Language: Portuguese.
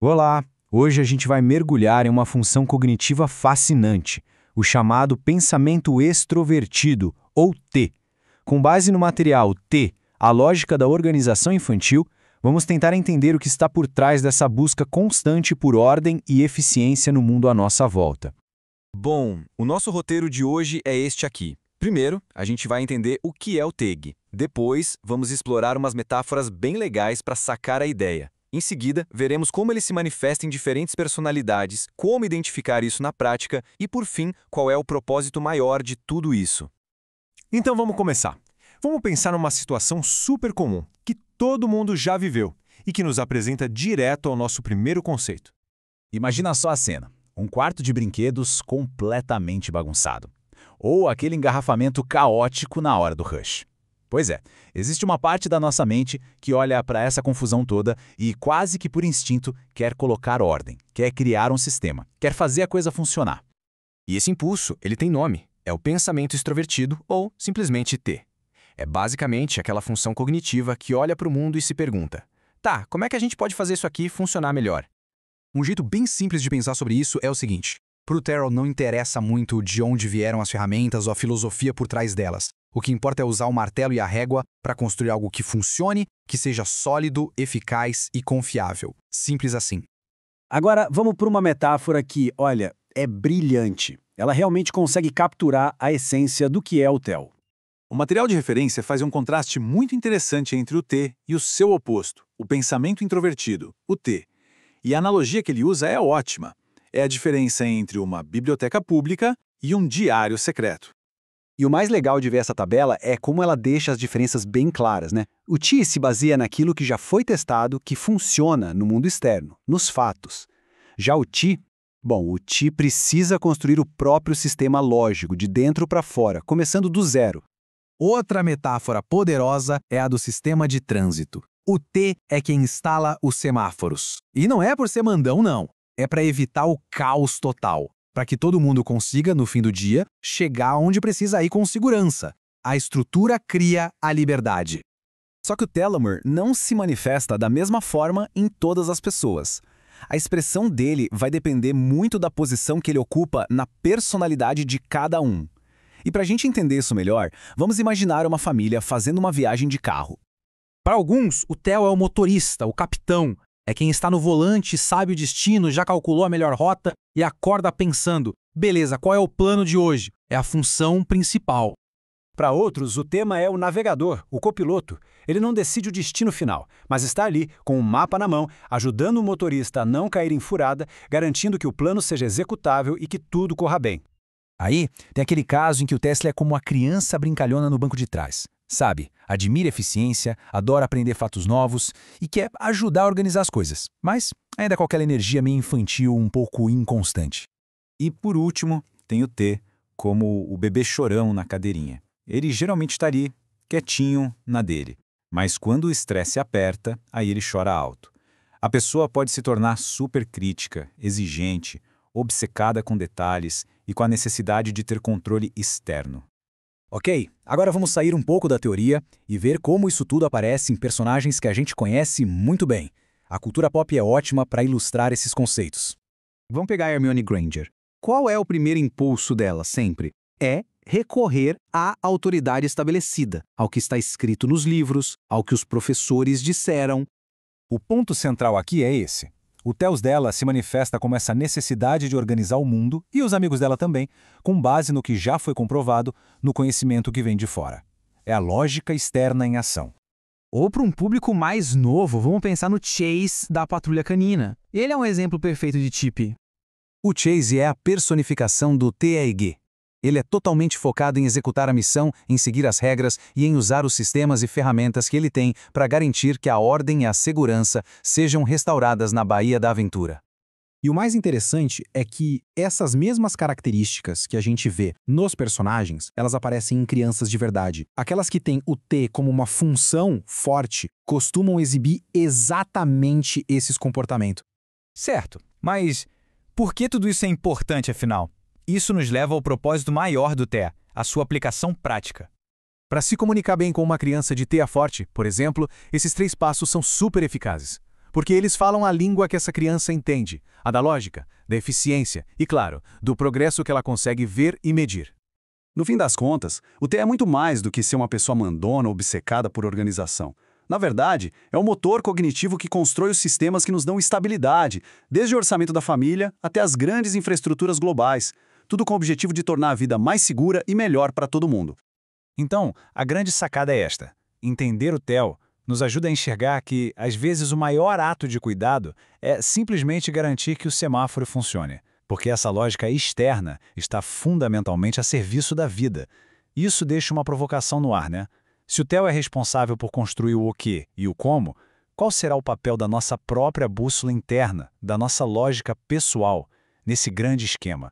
Olá! Hoje a gente vai mergulhar em uma função cognitiva fascinante, o chamado pensamento extrovertido, ou T. Com base no material T, a lógica da organização infantil, vamos tentar entender o que está por trás dessa busca constante por ordem e eficiência no mundo à nossa volta. Bom, o nosso roteiro de hoje é este aqui. Primeiro, a gente vai entender o que é o TEG. Depois, vamos explorar umas metáforas bem legais para sacar a ideia. Em seguida, veremos como ele se manifesta em diferentes personalidades, como identificar isso na prática e, por fim, qual é o propósito maior de tudo isso. Então vamos começar. Vamos pensar numa situação super comum, que todo mundo já viveu e que nos apresenta direto ao nosso primeiro conceito. Imagina só a cena. Um quarto de brinquedos completamente bagunçado. Ou aquele engarrafamento caótico na hora do rush. Pois é, existe uma parte da nossa mente que olha para essa confusão toda e, quase que por instinto, quer colocar ordem, quer criar um sistema, quer fazer a coisa funcionar. E esse impulso, ele tem nome. É o pensamento extrovertido ou simplesmente T. É basicamente aquela função cognitiva que olha para o mundo e se pergunta: tá, como é que a gente pode fazer isso aqui funcionar melhor? Um jeito bem simples de pensar sobre isso é o seguinte: para o Terrell não interessa muito de onde vieram as ferramentas ou a filosofia por trás delas. O que importa é usar o martelo e a régua para construir algo que funcione, que seja sólido, eficaz e confiável. Simples assim. Agora, vamos para uma metáfora que, olha, é brilhante. Ela realmente consegue capturar a essência do que é o TEL. O material de referência faz um contraste muito interessante entre o T e o seu oposto, o pensamento introvertido, o T. E a analogia que ele usa é ótima. É a diferença entre uma biblioteca pública e um diário secreto. E o mais legal de ver essa tabela é como ela deixa as diferenças bem claras, né? O TI se baseia naquilo que já foi testado, que funciona no mundo externo, nos fatos. Já o TI, o TI precisa construir o próprio sistema lógico, de dentro para fora, começando do zero. Outra metáfora poderosa é a do sistema de trânsito. O T é quem instala os semáforos. E não é por ser mandão, não. É para evitar o caos total. Para que todo mundo consiga, no fim do dia, chegar onde precisa ir com segurança. A estrutura cria a liberdade. Só que o telomere não se manifesta da mesma forma em todas as pessoas. A expressão dele vai depender muito da posição que ele ocupa na personalidade de cada um. E para a gente entender isso melhor, vamos imaginar uma família fazendo uma viagem de carro. Para alguns, o Theo é o motorista, o capitão. É quem está no volante, sabe o destino, já calculou a melhor rota e acorda pensando: beleza, qual é o plano de hoje? É a função principal. Para outros, o tema é o navegador, o copiloto. Ele não decide o destino final, mas está ali, com o mapa na mão, ajudando o motorista a não cair em furada, garantindo que o plano seja executável e que tudo corra bem. Aí, tem aquele caso em que o Tesla é como uma criança brincalhona no banco de trás. Sabe, admira eficiência, adora aprender fatos novos e quer ajudar a organizar as coisas, mas ainda com aquela energia meio infantil, um pouco inconstante. E por último, tem o T, como o bebê chorão na cadeirinha. Ele geralmente estaria quietinho na dele, mas quando o estresse aperta, aí ele chora alto. A pessoa pode se tornar super crítica, exigente, obcecada com detalhes e com a necessidade de ter controle externo. Ok, agora vamos sair um pouco da teoria e ver como isso tudo aparece em personagens que a gente conhece muito bem. A cultura pop é ótima para ilustrar esses conceitos. Vamos pegar a Hermione Granger. Qual é o primeiro impulso dela sempre? É recorrer à autoridade estabelecida, ao que está escrito nos livros, ao que os professores disseram. O ponto central aqui é esse. O Theos dela se manifesta como essa necessidade de organizar o mundo, e os amigos dela também, com base no que já foi comprovado, no conhecimento que vem de fora. É a lógica externa em ação. Ou para um público mais novo, vamos pensar no Chase da Patrulha Canina. Ele é um exemplo perfeito de TIP. O Chase é a personificação do TEG. Ele é totalmente focado em executar a missão, em seguir as regras e em usar os sistemas e ferramentas que ele tem para garantir que a ordem e a segurança sejam restauradas na Baía da Aventura. E o mais interessante é que essas mesmas características que a gente vê nos personagens, elas aparecem em crianças de verdade. Aquelas que têm o T como uma função forte, costumam exibir exatamente esses comportamentos. Certo, mas por que tudo isso é importante, afinal? Isso nos leva ao propósito maior do TEA, a sua aplicação prática. Para se comunicar bem com uma criança de TEA forte, por exemplo, esses 3 passos são super eficazes. porque eles falam a língua que essa criança entende, a da lógica, da eficiência e, claro, do progresso que ela consegue ver e medir. No fim das contas, o T é muito mais do que ser uma pessoa mandona obcecada por organização. Na verdade, é o motor cognitivo que constrói os sistemas que nos dão estabilidade, desde o orçamento da família até as grandes infraestruturas globais, tudo com o objetivo de tornar a vida mais segura e melhor para todo mundo. Então, a grande sacada é esta. Entender o TEL nos ajuda a enxergar que, às vezes, o maior ato de cuidado é simplesmente garantir que o semáforo funcione, porque essa lógica externa está fundamentalmente a serviço da vida. Isso deixa uma provocação no ar, né? Se o TEL é responsável por construir o quê e o como, qual será o papel da nossa própria bússola interna, da nossa lógica pessoal, nesse grande esquema?